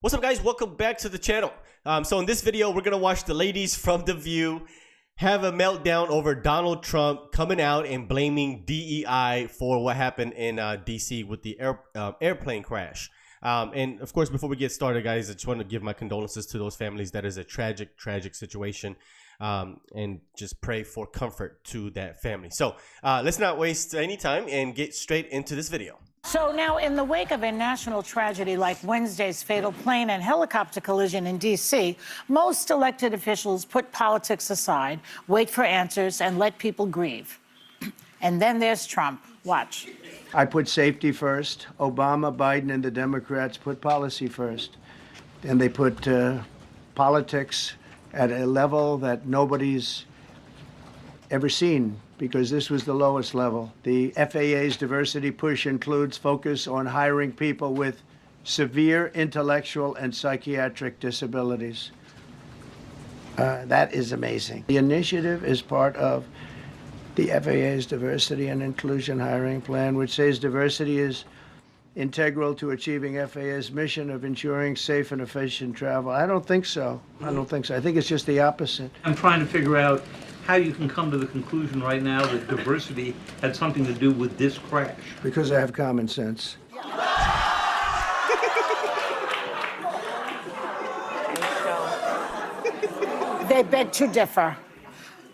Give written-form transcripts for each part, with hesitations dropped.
What's up, guys? Welcome back to the channel. So in this video, we're gonna watch the ladies from The View have a meltdown over Donald Trump coming out and blaming DEI for what happened in DC with the airplane crash. And of course, before we get started, guys, I just want to give my condolences to those families. That is a tragic situation. And just pray for comfort to that family. So let's not waste any time and get straight into this video. So now, in the wake of a national tragedy like Wednesday's fatal plane and helicopter collision in D.C., most elected officials put politics aside, wait for answers, and let people grieve. And then there's Trump. Watch. I put safety first. Obama, Biden, and the Democrats put policy first. And they put politics at a level that nobody's ever seen, because this was the lowest level. The FAA's diversity push includes focus on hiring people with severe intellectual and psychiatric disabilities. That is amazing. The initiative is part of the FAA's diversity and inclusion hiring plan, which says diversity is integral to achieving FAA's mission of ensuring safe and efficient travel. I don't think so. I don't think so. I think it's just the opposite. I'm trying to figure out how you can come to the conclusion right now that diversity had something to do with this crash. Because I have common sense. They beg to differ.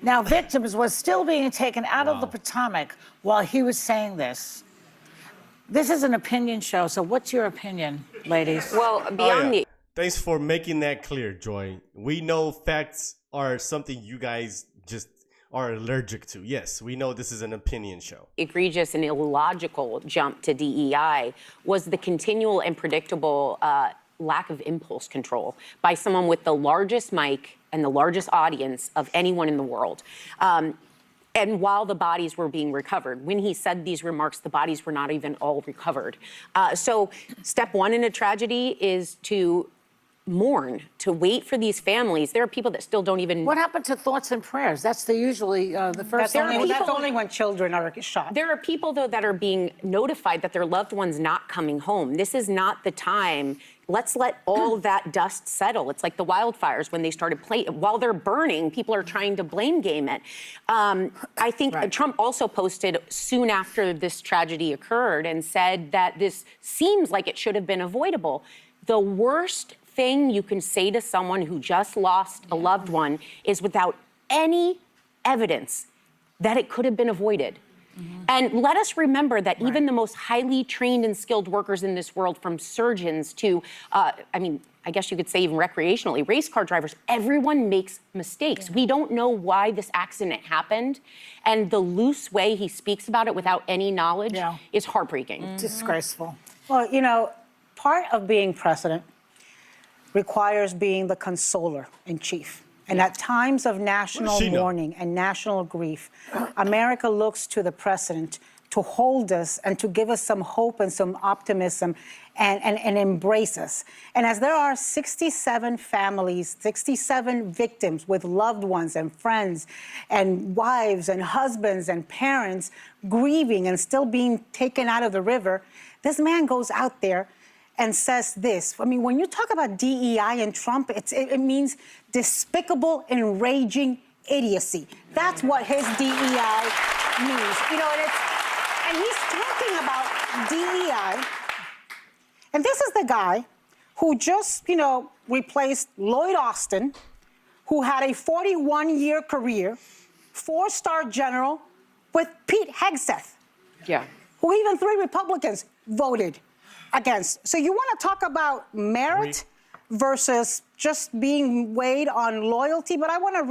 Now, victims were still being taken out of the Potomac while he was saying this. This is an opinion show, so what's your opinion, ladies? Well, beyond the... Thanks for making that clear, Joy. We know facts are something you guys just are allergic to. Yes, we know this is an opinion show. Egregious and illogical jump to DEI was the continual and predictable lack of impulse control by someone with the largest mic and the largest audience of anyone in the world. And while the bodies were being recovered, when he said these remarks, the bodies were not even all recovered. So step one in a tragedy is to mourn, to wait for these families. There are people that still don't even... What happened to thoughts and prayers? That's usually the first thing. That's only when children are shot. There are people, though, that are being notified that their loved one's not coming home. This is not the time. Let's let all that dust settle. It's like the wildfires when they started playing. While they're burning, people are trying to blame game it. I think Trump also posted soon after this tragedy occurred and said that this seems like it should have been avoidable. The worst thing you can say to someone who just lost a loved one is without any evidence that it could have been avoided. And let us remember that even the most highly trained and skilled workers in this world, from surgeons to, I mean, I guess you could say even recreationally, race car drivers, everyone makes mistakes. We don't know why this accident happened. And the loose way he speaks about it without any knowledge is heartbreaking. Disgraceful. Well, you know, part of being president requires being the consoler in chief. And at times of national mourning and national grief, America looks to the president to hold us and to give us some hope and some optimism and embrace us. And as there are 67 families, 67 victims with loved ones and friends and wives and husbands and parents grieving and still being taken out of the river, this man goes out there and says this. I mean, when you talk about DEI and Trump, it means despicable, enraging idiocy. That's what his DEI means. You know, and he's talking about DEI. And this is the guy who just, you know, replaced Lloyd Austin, who had a 41-year career, 4-star general, with Pete Hegseth. Yeah. Who even 3 Republicans voted against. So you want to talk about merit versus just being weighed on loyalty, but I want to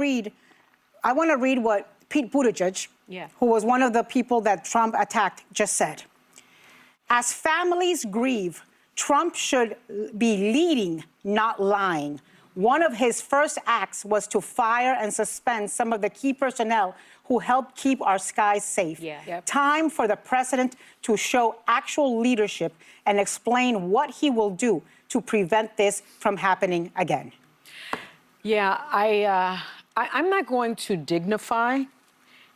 read what Pete Buttigieg, who was one of the people that Trump attacked, just said. As families grieve, Trump should be leading, not lying. One of his first acts was to fire and suspend some of the key personnel who helped keep our skies safe. Time for the president to show actual leadership and explain what he will do to prevent this from happening again. Yeah, I'm not going to dignify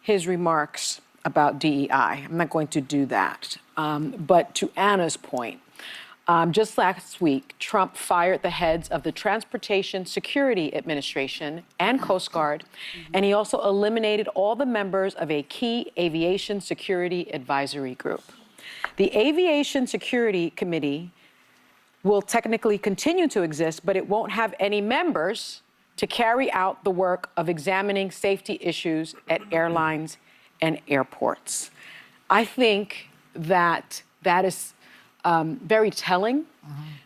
his remarks about DEI. I'm not going to do that. But to Anna's point, Just last week, Trump fired the heads of the Transportation Security Administration and Coast Guard, and he also eliminated all the members of a key aviation security advisory group. The Aviation Security Committee will technically continue to exist, but it won't have any members to carry out the work of examining safety issues at airlines and airports. I think that is very telling,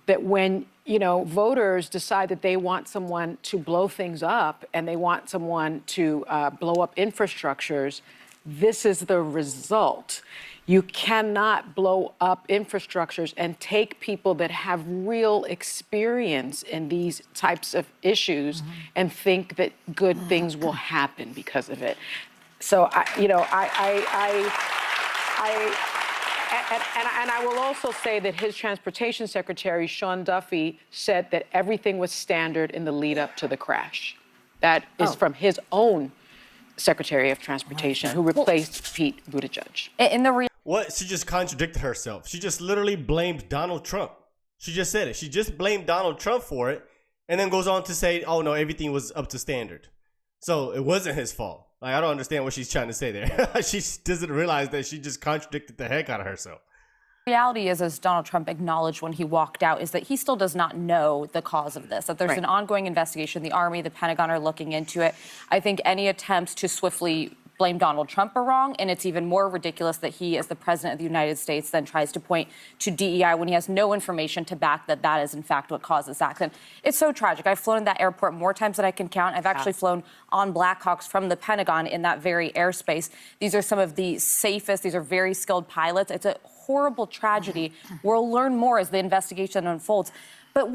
that when voters decide that they want someone to blow things up and they want someone to blow up infrastructures, this is the result. You cannot blow up infrastructures and take people that have real experience in these types of issues and think that good things will happen because of it. So, And I will also say that his transportation secretary, Sean Duffy, said that everything was standard in the lead up to the crash. That is from his own Secretary of Transportation, who replaced Pete Buttigieg. What? She just contradicted herself. She just literally blamed Donald Trump. She just said it. She just blamed Donald Trump for it and then goes on to say, oh, no, everything was up to standard. So it wasn't his fault. Like, I don't understand what she's trying to say there. She doesn't realize that she just contradicted the heck out of herself. Reality is, as Donald Trump acknowledged when he walked out, is that he still does not know the cause of this, that there's an ongoing investigation. The Army, the Pentagon are looking into it. I think any attempts to swiftly blame Donald Trump are wrong, and it's even more ridiculous that he, as the president of the United States, then tries to point to DEI when he has no information to back that is in fact what caused this accident. It's so tragic. I've flown in that airport more times than I can count. I've actually flown on Blackhawks from the Pentagon in that very airspace. These are some of the safest, these are very skilled pilots. It's a horrible tragedy. We'll learn more as the investigation unfolds. But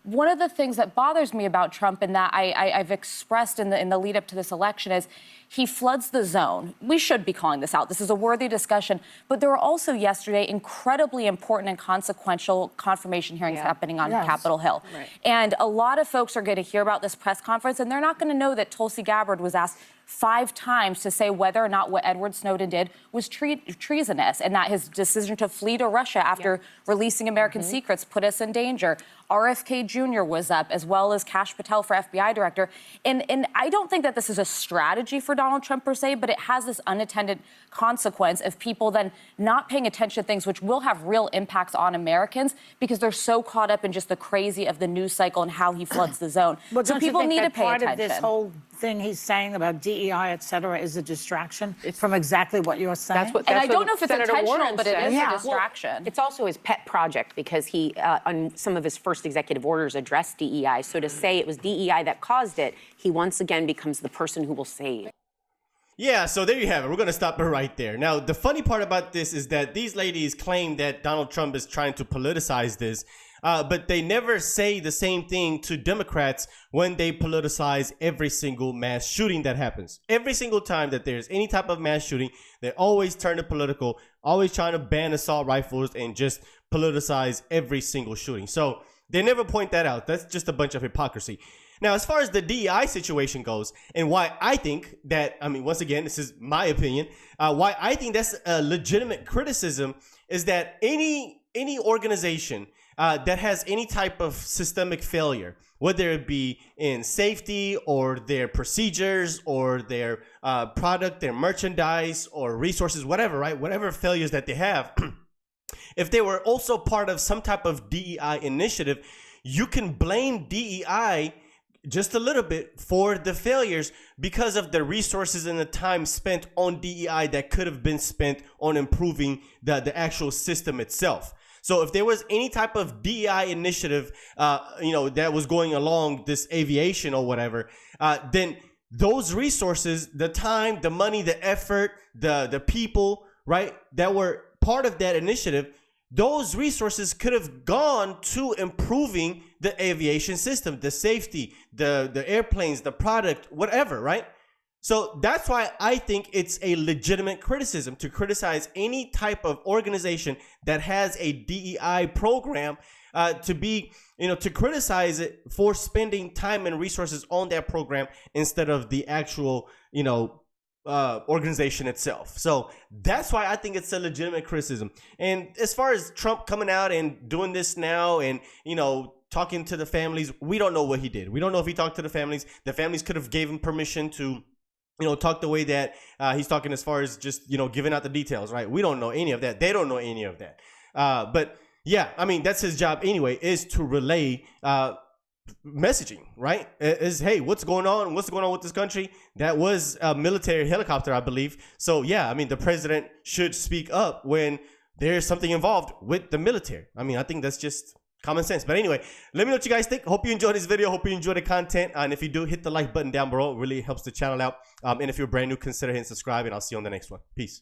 one of the things that bothers me about Trump, and that I've expressed in the lead up to this election, is he floods the zone. We should be calling this out. This is a worthy discussion. But there were also yesterday incredibly important and consequential confirmation hearings happening on Capitol Hill. Right. And a lot of folks are going to hear about this press conference, and they're not going to know that Tulsi Gabbard was asked 5 times to say whether or not what Edward Snowden did was treasonous, and that his decision to flee to Russia after releasing American secrets put us in danger. RFK Jr. was up, as well as Kash Patel for FBI director. And I don't think that this is a strategy for Donald Trump per se, but it has this unintended consequence of people then not paying attention to things which will have real impacts on Americans because they're so caught up in just the crazy of the news cycle and how he floods the zone. But so people need to pay part attention. Of this whole thing he's saying about DEI, et cetera, is a distraction from exactly what you're saying? That's and I don't know if it's Senator intentional, Warren but it is said. a distraction. Well, it's also his pet project because he, on some of his first executive orders, addressed DEI. So to say it was DEI that caused it, he once again becomes the person who will save. Yeah, so there you have it. We're going to stop it right there. Now, the funny part about this is that these ladies claim that Donald Trump is trying to politicize this, but they never say the same thing to Democrats when they politicize every single mass shooting that happens. Every single time that there's any type of mass shooting, they always turn it political, always trying to ban assault rifles and just politicize every single shooting. So they never point that out. That's just a bunch of hypocrisy. Now, as far as the DEI situation goes, and why I think that, I mean, once again, this is my opinion, why I think that's a legitimate criticism is that any organization that has any type of systemic failure, whether it be in safety or their procedures or their product, their merchandise or resources, whatever, right? Whatever failures that they have, if they were also part of some type of DEI initiative, you can blame DEI just a little bit for the failures because of the resources and the time spent on DEI that could have been spent on improving the actual system itself. So if there was any type of DEI initiative, that was going along this aviation or whatever, then those resources, the time, the money, the effort, the people, right, that were part of that initiative, those resources could have gone to improving the aviation system, the safety, the airplanes, the product, whatever, right? So that's why I think it's a legitimate criticism to criticize any type of organization that has a DEI program, to criticize it for spending time and resources on that program instead of the actual, organization itself. So that's why I think it's a legitimate criticism. And as far as Trump coming out and doing this now and, you know, talking to the families, we don't know what he did. We don't know if he talked to the families. The families could have gave him permission to, you know, talk the way that he's talking as far as just, you know, giving out the details, right? We don't know any of that. They don't know any of that. But yeah, I mean, that's his job anyway, is to relay messaging, right? Is, hey, what's going on? What's going on with this country? That was a military helicopter, I believe. So yeah, I mean, the president should speak up when there's something involved with the military. I mean, I think that's just common sense. But anyway, let me know what you guys think. Hope you enjoyed this video. Hope you enjoyed the content. And if you do, hit the like button down below. It really helps the channel out. And if you're brand new, consider hitting subscribe. And I'll see you on the next one. Peace.